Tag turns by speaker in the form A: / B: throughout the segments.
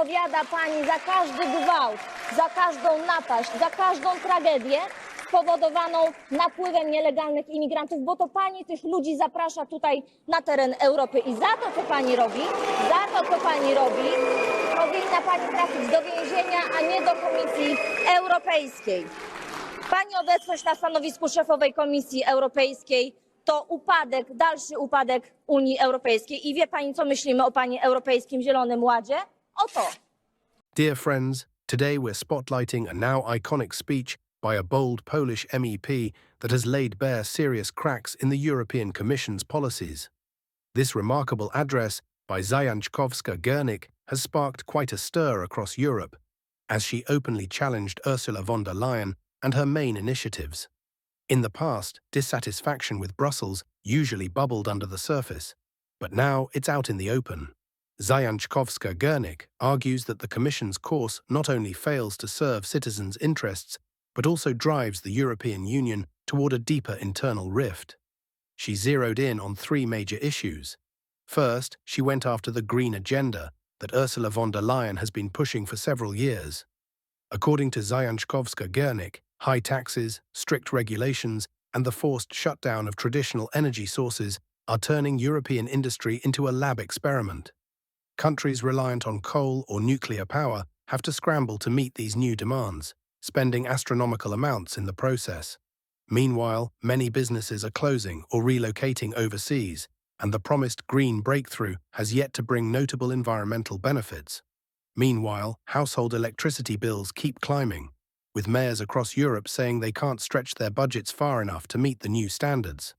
A: odpowiada pani za każdy gwałt, za każdą napaść, za każdą tragedię spowodowaną napływem nielegalnych imigrantów, bo to pani tych ludzi zaprasza tutaj na teren Europy i za to, co pani robi, powinna pani trafić do więzienia, a nie do Komisji Europejskiej. Pani obecność na stanowisku szefowej Komisji Europejskiej to upadek, dalszy upadek Unii Europejskiej. I wie pani, co myślimy o pani Europejskim Zielonym Ładzie? Oto.
B: Dear friends, today we're spotlighting a now iconic speech by a bold Polish MEP that has laid bare serious cracks in the European Commission's policies. This remarkable address by Zajączkowska-Gernik has sparked quite a stir across Europe, as she openly challenged Ursula von der Leyen and her main initiatives. In the past, dissatisfaction with Brussels usually bubbled under the surface, but now it's out in the open. Zajączkowska-Gernik argues that the Commission's course not only fails to serve citizens' interests, but also drives the European Union toward a deeper internal rift. She zeroed in on three major issues. First, she went after the green agenda that Ursula von der Leyen has been pushing for several years. According to Zajączkowska-Gernik, high taxes, strict regulations, and the forced shutdown of traditional energy sources are turning European industry into a lab experiment. Countries reliant on coal or nuclear power have to scramble to meet these new demands, spending astronomical amounts in the process. Meanwhile, many businesses are closing or relocating overseas, and the promised green breakthrough has yet to bring notable environmental benefits. Meanwhile, household electricity bills keep climbing, with mayors across Europe saying they can't stretch their budgets far enough to meet the new standards.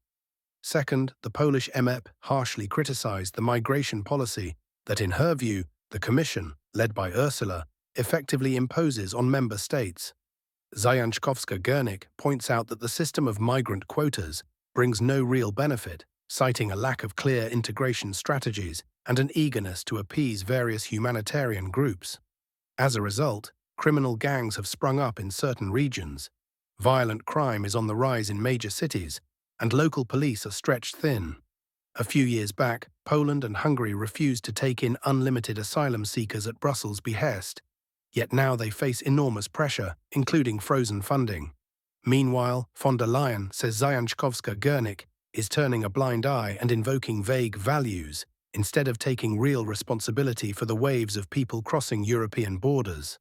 B: Second, the Polish MEP harshly criticized the migration policy that, in her view, the Commission, led by Ursula, effectively imposes on member states. Zajączkowska-Gernik points out that the system of migrant quotas brings no real benefit, citing a lack of clear integration strategies and an eagerness to appease various humanitarian groups. As a result, criminal gangs have sprung up in certain regions, violent crime is on the rise in major cities, and local police are stretched thin. A few years back, Poland and Hungary refused to take in unlimited asylum seekers at Brussels' behest, yet now they face enormous pressure, including frozen funding. Meanwhile, von der Leyen, says Zajączkowska-Gernik, is turning a blind eye and invoking vague values, instead of taking real responsibility for the waves of people crossing European borders.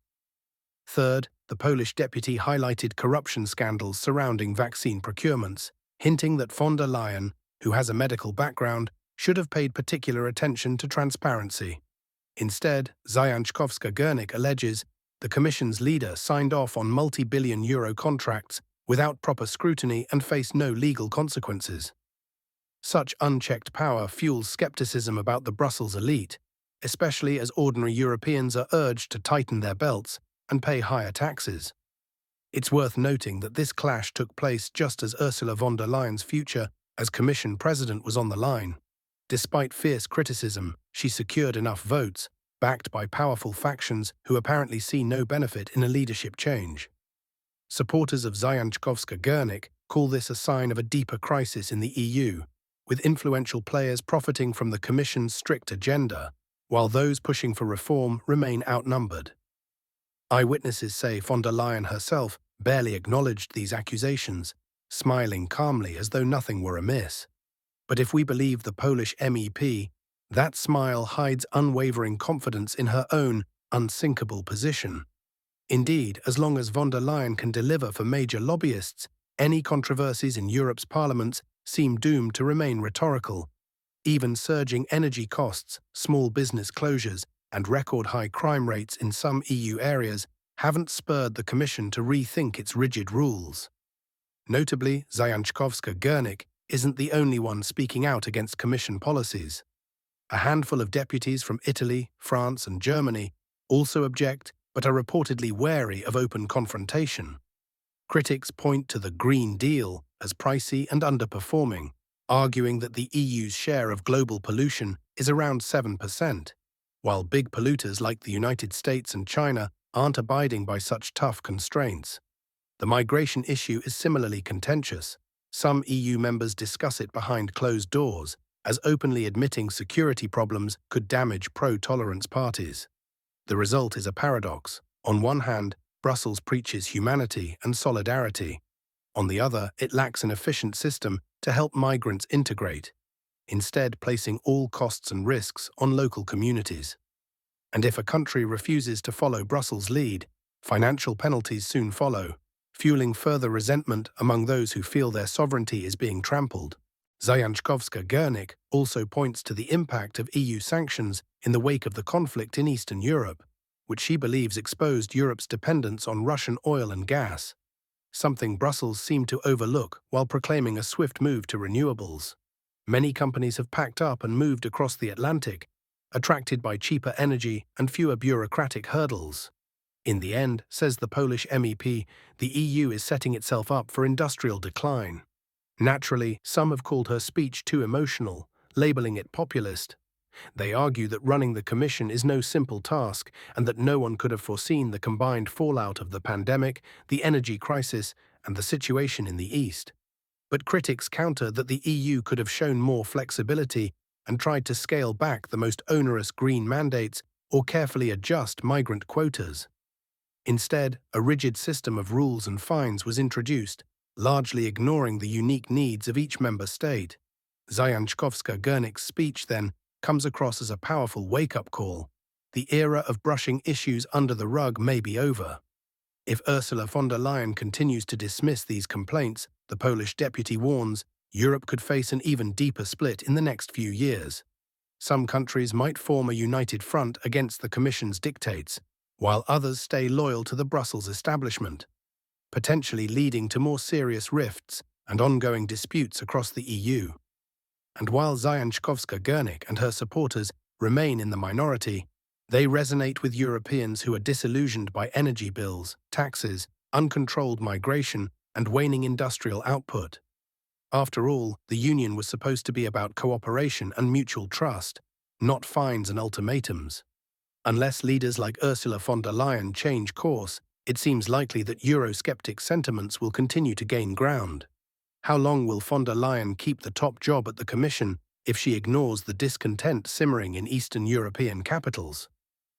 B: Third, the Polish deputy highlighted corruption scandals surrounding vaccine procurements, hinting that von der Leyen, who has a medical background, should have paid particular attention to transparency. Instead, Zajączkowska-Gernik alleges the Commission's leader signed off on multi-billion euro contracts without proper scrutiny and faced no legal consequences. Such unchecked power fuels skepticism about the Brussels elite, especially as ordinary Europeans are urged to tighten their belts and pay higher taxes. It's worth noting that this clash took place just as Ursula von der Leyen's future as Commission President was on the line. Despite fierce criticism, she secured enough votes, backed by powerful factions who apparently see no benefit in a leadership change. Supporters of Zajączkowska-Gernik call this a sign of a deeper crisis in the EU, with influential players profiting from the Commission's strict agenda, while those pushing for reform remain outnumbered. Eyewitnesses say von der Leyen herself barely acknowledged these accusations, smiling calmly as though nothing were amiss. But if we believe the Polish MEP, that smile hides unwavering confidence in her own unsinkable position. Indeed, as long as von der Leyen can deliver for major lobbyists, any controversies in Europe's parliaments seem doomed to remain rhetorical. Even surging energy costs, small business closures, and record-high crime rates in some EU areas haven't spurred the Commission to rethink its rigid rules. Notably, Zajączkowska-Gernik isn't the only one speaking out against Commission policies. A handful of deputies from Italy, France, and Germany also object, but are reportedly wary of open confrontation. Critics point to the Green Deal as pricey and underperforming, arguing that the EU's share of global pollution is around 7%, while big polluters like the United States and China aren't abiding by such tough constraints. The migration issue is similarly contentious. Some EU members discuss it behind closed doors, as openly admitting security problems could damage pro-tolerance parties. The result is a paradox. On one hand, Brussels preaches humanity and solidarity. On the other, it lacks an efficient system to help migrants integrate, instead placing all costs and risks on local communities. And if a country refuses to follow Brussels' lead, financial penalties soon follow, fueling further resentment among those who feel their sovereignty is being trampled. Zajączkowska-Giernik also points to the impact of EU sanctions in the wake of the conflict in Eastern Europe, which she believes exposed Europe's dependence on Russian oil and gas, something Brussels seemed to overlook while proclaiming a swift move to renewables. Many companies have packed up and moved across the Atlantic, attracted by cheaper energy and fewer bureaucratic hurdles. In the end, says the Polish MEP, the EU is setting itself up for industrial decline. Naturally, some have called her speech too emotional, labeling it populist. They argue that running the Commission is no simple task and that no one could have foreseen the combined fallout of the pandemic, the energy crisis, and the situation in the East. But critics counter that the EU could have shown more flexibility and tried to scale back the most onerous green mandates or carefully adjust migrant quotas. Instead, a rigid system of rules and fines was introduced, largely ignoring the unique needs of each member state. Zajączkowska-Giernik's speech, then, comes across as a powerful wake-up call. The era of brushing issues under the rug may be over. If Ursula von der Leyen continues to dismiss these complaints, the Polish deputy warns, Europe could face an even deeper split in the next few years. Some countries might form a united front against the Commission's dictates, while others stay loyal to the Brussels establishment, potentially leading to more serious rifts and ongoing disputes across the EU. And while Zajączkowska-Giernik and her supporters remain in the minority, they resonate with Europeans who are disillusioned by energy bills, taxes, uncontrolled migration, and waning industrial output. After all, the Union was supposed to be about cooperation and mutual trust, not fines and ultimatums. Unless leaders like Ursula von der Leyen change course, it seems likely that Eurosceptic sentiments will continue to gain ground. How long will von der Leyen keep the top job at the Commission if she ignores the discontent simmering in Eastern European capitals?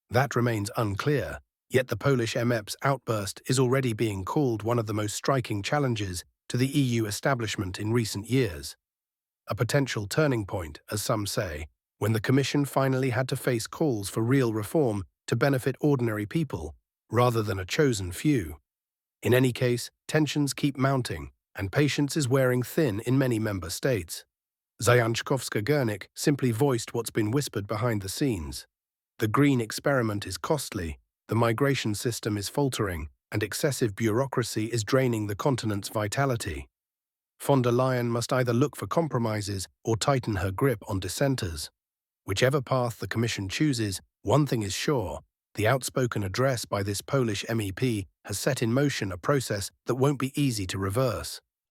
B: That remains unclear, yet the Polish MEP's outburst is already being called one of the most striking challenges to the EU establishment in recent years. A potential turning point, as some say, when the Commission finally had to face calls for real reform to benefit ordinary people, rather than a chosen few. In any case, tensions keep mounting, and patience is wearing thin in many member states. Zajączkowska-Giernik simply voiced what's been whispered behind the scenes. The green experiment is costly, the migration system is faltering, and excessive bureaucracy is draining the continent's vitality. Von der Leyen must either look for compromises or tighten her grip on dissenters. Whichever path the Commission chooses, one thing is sure: the outspoken address by this Polish MEP has set in motion a process that won't be easy to reverse.